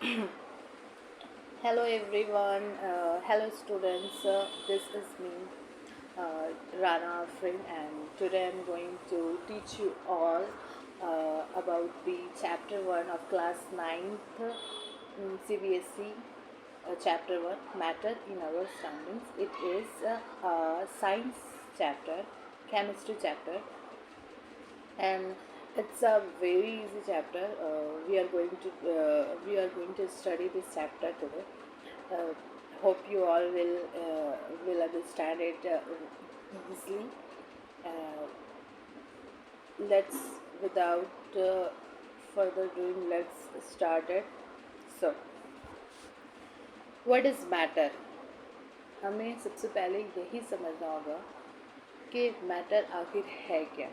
Hello everyone, hello students. This is me, Rana Afrin, and today I'm going to teach you all about the chapter 1 of class 9th CBSE, chapter 1, Matter in Our Surroundings. It is a science chapter, chemistry chapter, and it's a very easy chapter. We are going to study this chapter today. uh, Hope you all will understand it easily. uh, let's without further doing, let's start it. So what is matter? हमें सबसे पहले यही समझना होगा कि matter आखिर है क्या.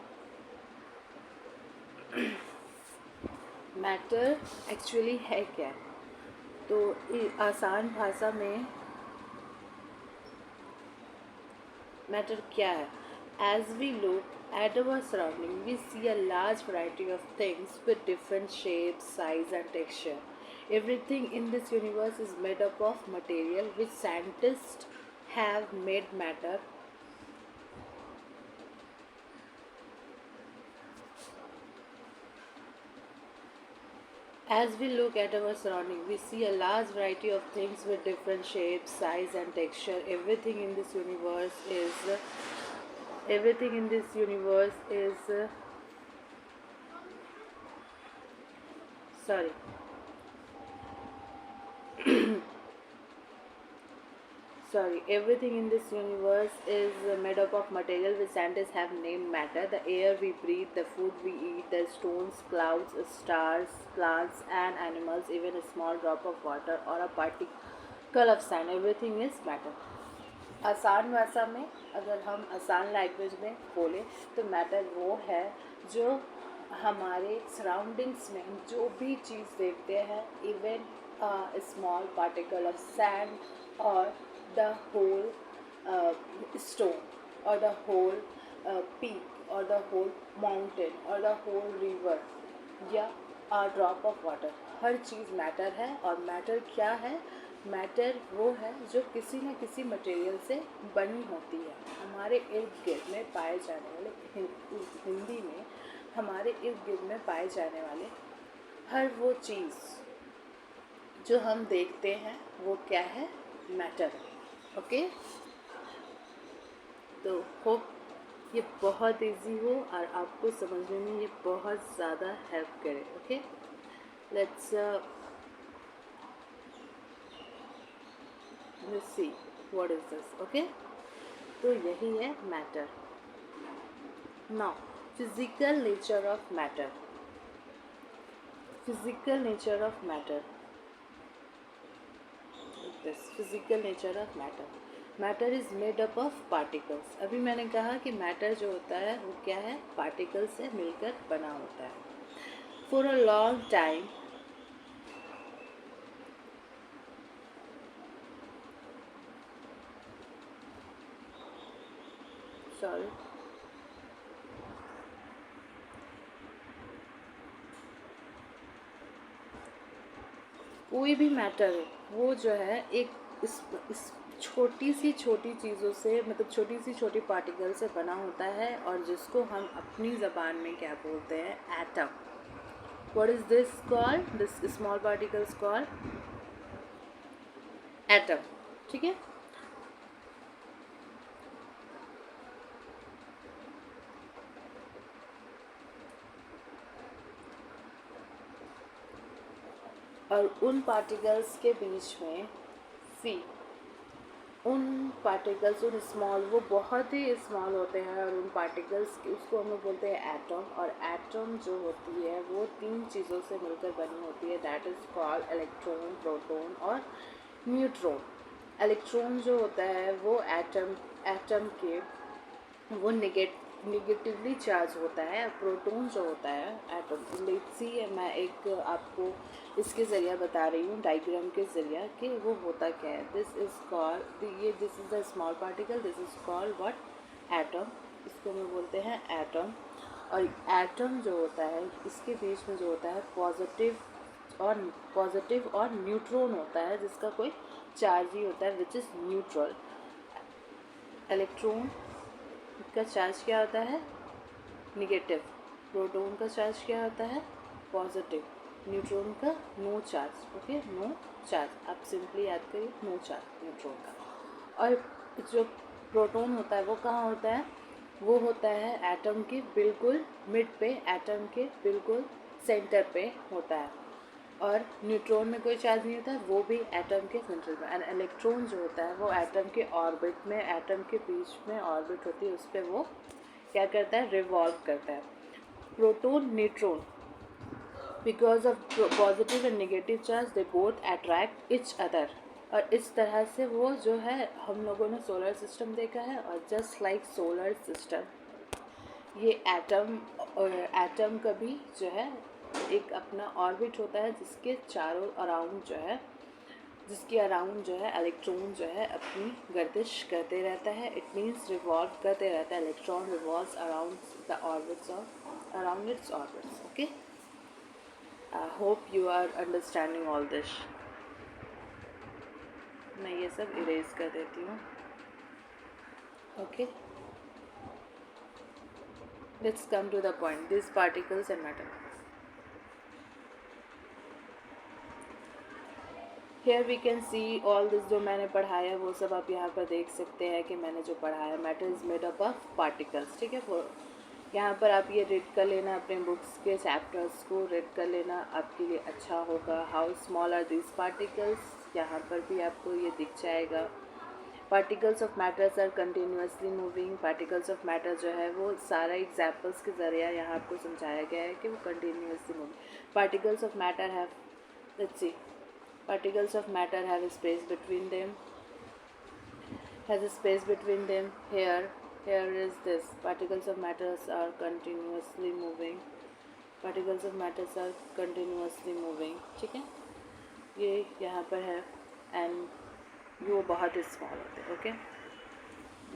मैटर एक्चुअली है क्या. तो आसान भाषा में मैटर क्या है? As we look at our surrounding, we see a large variety of things with different shapes, size, and texture. Everything in this universe is made up of material which scientists have made matter. As we look at our surrounding, we see a large variety of things with different shapes, size, and texture. Everything in this universe is sorry. Everything in this universe is made up of material which scientists have named matter. The air we breathe, the food we eat, the stones, clouds, stars, plants, and animals, even a small drop of water or a particle of sand. Everything is matter. आसान भाषा में अगर हम आसान language में बोलें तो matter वो है जो हमारे सराउंडिंग्स में हम जो भी चीज़ देखते हैं, even small particle of sand और द होल स्टोन और द होल पीक और द होल माउंटेन और द होल रिवर या a drop of water, her cheese matter है. और मैटर क्या है? मैटर वो है जो किसी न किसी मटेरियल से बनी होती है. हमारे इर्द गिर्द में पाए जाने वाले, हिंदी में हमारे इर्द गिर्द में पाए जाने वाले हर वो चीज़ जो हम देखते हैं वो क्या है? मैटर. ओके, तो होप ये बहुत इजी हो और आपको समझने में ये बहुत ज़्यादा हेल्प करे. Okay, let's see what is this. Okay, तो यही है matter. Now physical nature of matter. Physical nature of matter, this physical nature of matter. Matter is made up of particles. अभी मैंने कहा कि मैटर जो होता है वो क्या है? पार्टिकल से मिलकर बना होता है. For a long time sorry कोई भी मैटर हो, वो जो है एक इस छोटी सी चीज़ों से, मतलब छोटी सी पार्टिकल से बना होता है, और जिसको हम अपनी ज़बान में क्या बोलते हैं? Atom. What is this called? This small particles called atom. ठीक है. और उन पार्टिकल्स के बीच में उन पार्टिकल्स, उन स्मॉल, वो बहुत ही स्मॉल होते हैं, और उन पार्टिकल्स उसको हम लोग बोलते हैं एटम. और एटम जो होती है वो 3 चीज़ों से मिलकर बनी होती है. That is called electron, proton और न्यूट्रॉन. इलेक्ट्रॉन जो होता है वो एटम के वो निगेटिवली चार्ज होता है. प्रोटॉन जो होता है एटम, लेट्स सी, मैं एक आपको इसके ज़रिए बता रही हूँ, डायग्राम के ज़रिए, कि वो होता क्या है. दिस इज़ कॉल्ड, ये this is the small particle, this is called what? Atom. इसको हम बोलते हैं एटम. और एटम जो होता है इसके बीच में जो होता है पॉजिटिव और न्यूट्रॉन होता है जिसका कोई चार्ज ही होता है, विच इज़ न्यूट्रल। इलेक्ट्रॉन का चार्ज क्या होता है? निगेटिव। प्रोटॉन का चार्ज क्या होता है? पॉजिटिव। न्यूट्रॉन का no charge, okay, no charge. आप सिंपली याद करिए, नो चार्ज न्यूट्रॉन का। और जो प्रोटॉन होता है वो कहाँ होता है? वो होता है एटम के बिल्कुल मिड पे, एटम के बिल्कुल सेंटर पे होता है। और न्यूट्रॉन में कोई चार्ज नहीं होता है, वो भी एटम के सेंटर में। एंड इलेक्ट्रॉन जो होता है वो एटम के ऑर्बिट में, एटम के बीच में ऑर्बिट होती है, उस पर वो क्या करता है? रिवॉल्व करता है। Proton neutron, because of positive and negative charge, they both attract each other. और इस तरह से वो जो है, हम लोगों ने सोलर सिस्टम देखा है, और जस्ट लाइक सोलर सिस्टम, ये एटम का भी जो है एक अपना ऑर्बिट होता है, जिसके चारों अराउंड जो है, जिसके अराउंड जो है इलेक्ट्रॉन जो है अपनी गर्दिश करते रहता है। इट मीन्स रिवॉल्व करते रहता है। Electron revolves around the orbits of around its orbits. Okay, I hope you are understanding all this. मैं ये सब इरेज कर देती हूँ। Okay, let's come to the point. These particles and matter. Here we can see all this जो मैंने पढ़ाया वो सब आप यहाँ पर देख सकते हैं कि मैंने जो पढ़ाया, matter is made up of particles. ठीक है, यहाँ पर आप ये रीड कर लेना, अपने बुक्स के चैप्टर्स को रीड कर लेना, आपके लिए अच्छा होगा। How small are this particles, यहाँ पर भी आपको ये दिख जाएगा। Particles of matters are continuously moving. Particles of matter जो है वो सारा एग्जाम्पल्स के ज़रिए यहाँ आपको समझाया गया है कि वो continuously moving. Particles of matter have, let's see, particles of matter have a space between them, has a space between them. Here is this, particles of matters are continuously moving, particles of matters are continuously moving। ठीक है, ये यहाँ पर है, and वो बहुत small होते हैं। ओके,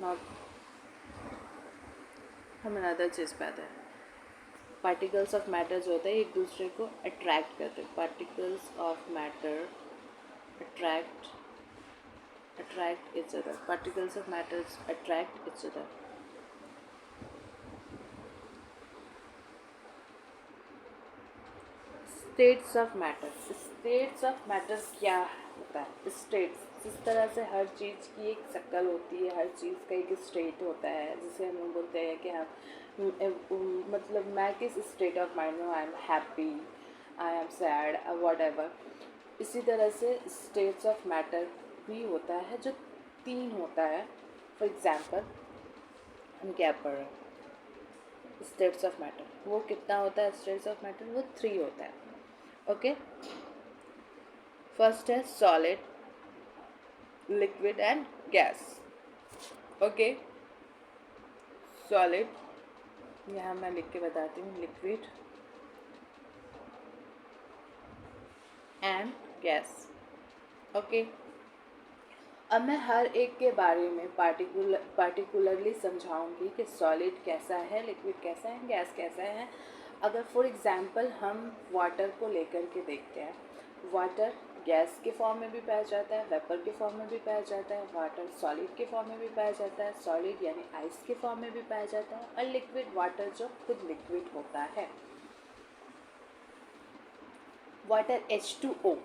नॉट, हम अनदर चीज़ पे आते हैं। पार्टिकल्स ऑफ मैटर जो होता है एक दूसरे को अट्रैक्ट करते हैं। Particles of matter attract each other. Particles of matter attract each other. States of matter. States of matter क्या होता है? States, जिस तरह से हर चीज़ की एक शक्ल होती है, हर चीज़ का एक स्टेट होता है, जिसे हम बोलते हैं कि हम मतलब मैं किस स्टेट ऑफ माइंड में, I am happy, I am sad, what ever. इसी तरह से स्टेट्स ऑफ मैटर भी होता है जो 3 होता है। फॉर एग्जाम्पल, हम क्या पढ़ रहे हैं? स्टेट्स ऑफ मैटर वो कितना होता है? स्टेट्स ऑफ मैटर वो 3 होता है। ओके, फर्स्ट है solid, liquid and gas. Okay, solid, यहाँ मैं लिख के बताती हूँ, लिक्विड एंड गैस। ओके, अब मैं हर एक के बारे में पार्टिकुलरली समझाऊंगी कि सॉलिड कैसा है, लिक्विड कैसा है, गैस कैसा है। अगर फॉर एग्जांपल हम वाटर को लेकर के देखते हैं, वाटर गैस के फॉर्म में भी पाया जाता है, वेपर के फॉर्म में भी पाया जाता है, वाटर सॉलिड के फॉर्म में भी पाया जाता है, सॉलिड यानी आइस के फॉर्म में भी पाया जाता है, और लिक्विड वाटर जो खुद लिक्विड होता है। वाटर H2O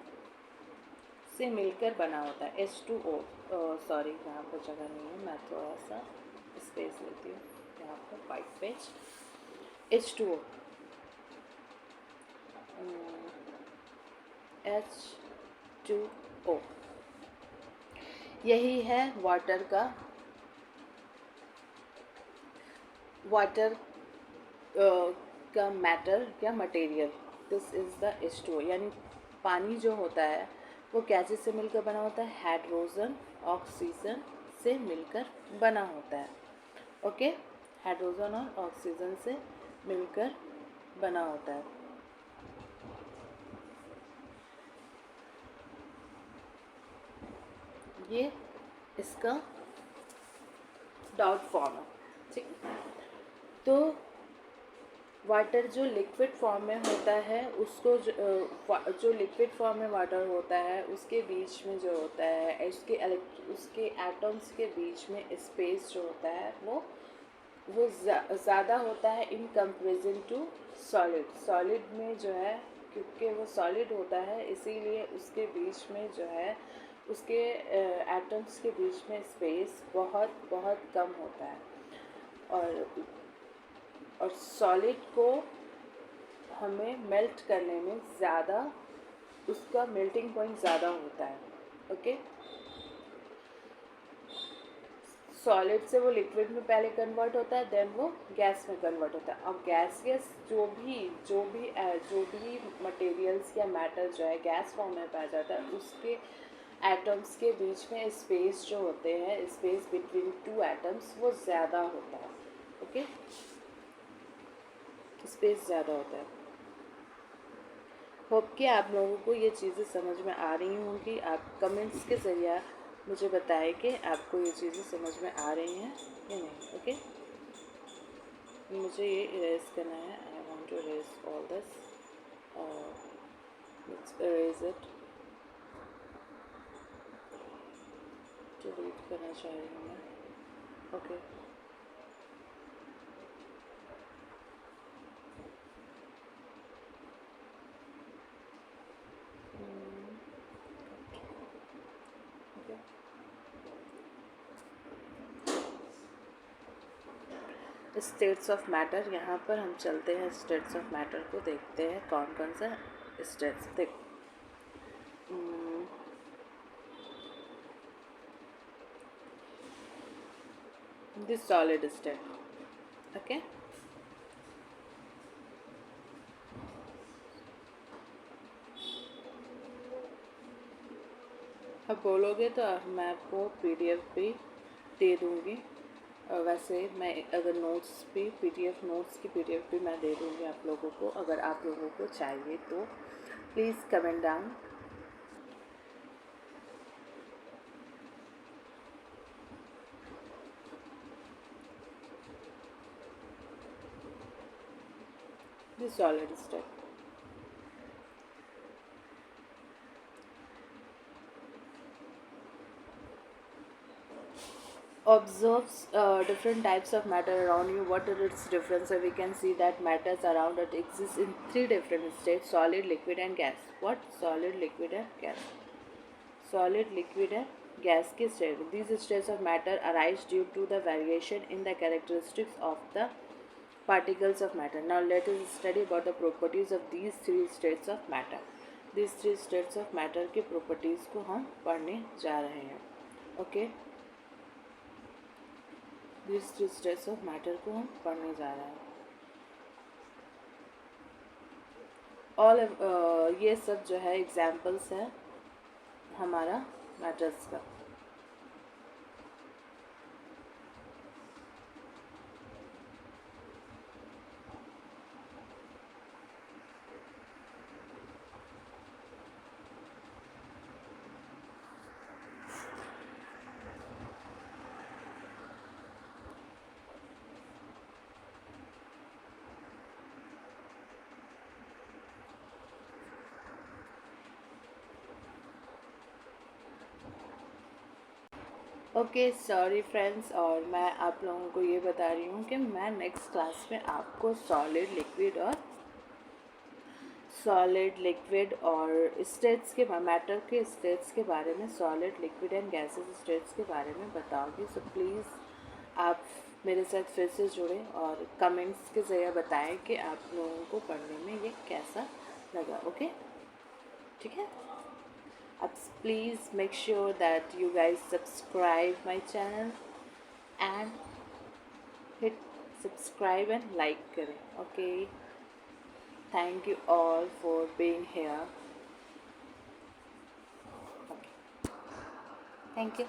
से मिलकर बना होता है। H2O, सॉरी यहाँ पर जगह नहीं है, मैं थोड़ा सा स्पेस लेती हूँ यहाँ पर, वाइट पेज। H2O, H2O यही है वाटर का मैटर या material. This is the H2O, यानी पानी जो होता है वो क्या चीज़ से मिलकर बना होता है? हाइड्रोजन ऑक्सीजन से मिलकर बना होता है। ओके, हाइड्रोजन और ऑक्सीजन से मिलकर बना होता है। ये इसका डॉट फॉर्म है। ठीक, तो वाटर जो लिक्विड फॉर्म में होता है उसको जो लिक्विड फॉर्म में वाटर होता है उसके बीच में जो होता है उसके एटम्स के बीच में स्पेस जो होता है वो ज़्यादा होता है in comparison to solid. Solid में जो है, क्योंकि वो सॉलिड होता है इसीलिए उसके बीच में जो है उसके एटम्स के बीच में स्पेस बहुत बहुत कम होता है। और सॉलिड को हमें मेल्ट करने में ज़्यादा, उसका मेल्टिंग पॉइंट ज़्यादा होता है। ओके, सॉलिड से वो लिक्विड में पहले कन्वर्ट होता है, देन वो गैस में कन्वर्ट होता है। और गैस जो भी मटेरियल्स या मैटर जो है गैस फॉर्म में पाया जाता है उसके एटम्स के बीच में स्पेस जो होते हैं, स्पेस बिटवीन टू एटम्स वो ज़्यादा होता है। ओके, स्पेस ज़्यादा होता है। होप कि आप लोगों को ये चीज़ें समझ में आ रही होंगी। आप कमेंट्स के ज़रिए मुझे बताएं कि आपको ये चीज़ें समझ में आ रही हैं या नहीं। ओके, मुझे ये इरेज करना है। I want to erase all this, let's erase it. Delete करना चाह रही हूँ मैं। Okay, states of matter. यहाँ पर हम चलते हैं, स्टेट्स ऑफ मैटर को देखते हैं कौन कौन सा स्टेट्स। देखो, दिस सॉलिड स्टेट। ओके, अब बोलोगे तो मैं आपको पीडीएफ भी दे दूँगी। वैसे मैं अगर नोट्स भी पीडीएफ नोट्स की पीडीएफ भी मैं दे दूँगी आप लोगों को, अगर आप लोगों को चाहिए तो please comment down. This solid state. Observes different types of matter around you. What are its difference? So we can see that matters around it exists in three different states: solid, liquid, and gas. What? Solid, liquid, and gas. Solid, liquid, and gas के state. These states of matter arise due to the variation in the characteristics of the particles of matter. Now let us study about the properties of these three states of matter. These three states of matter के properties को हम पढ़ने जा रहे हैं. Okay. This three states of matter को हम पढ़ने जा रहे हैं। ये सब जो है एग्जाम्पल्स है हमारा मैटर्स का। ओके, सॉरी फ्रेंड्स, और मैं आप लोगों को ये बता रही हूँ कि मैं नेक्स्ट क्लास में आपको सॉलिड लिक्विड और स्टेट्स के मैटर के स्टेट्स के बारे में, solid liquid and gases states के बारे में बताऊँगी। सो प्लीज़ आप मेरे साथ फिर से जुड़ें और कमेंट्स के ज़रिए बताएं कि आप लोगों को पढ़ने में ये कैसा लगा। ओके, ठीक है। Please make sure that you guys subscribe my channel and hit subscribe and like करें. Okay, thank you all for being here. Okay, thank you.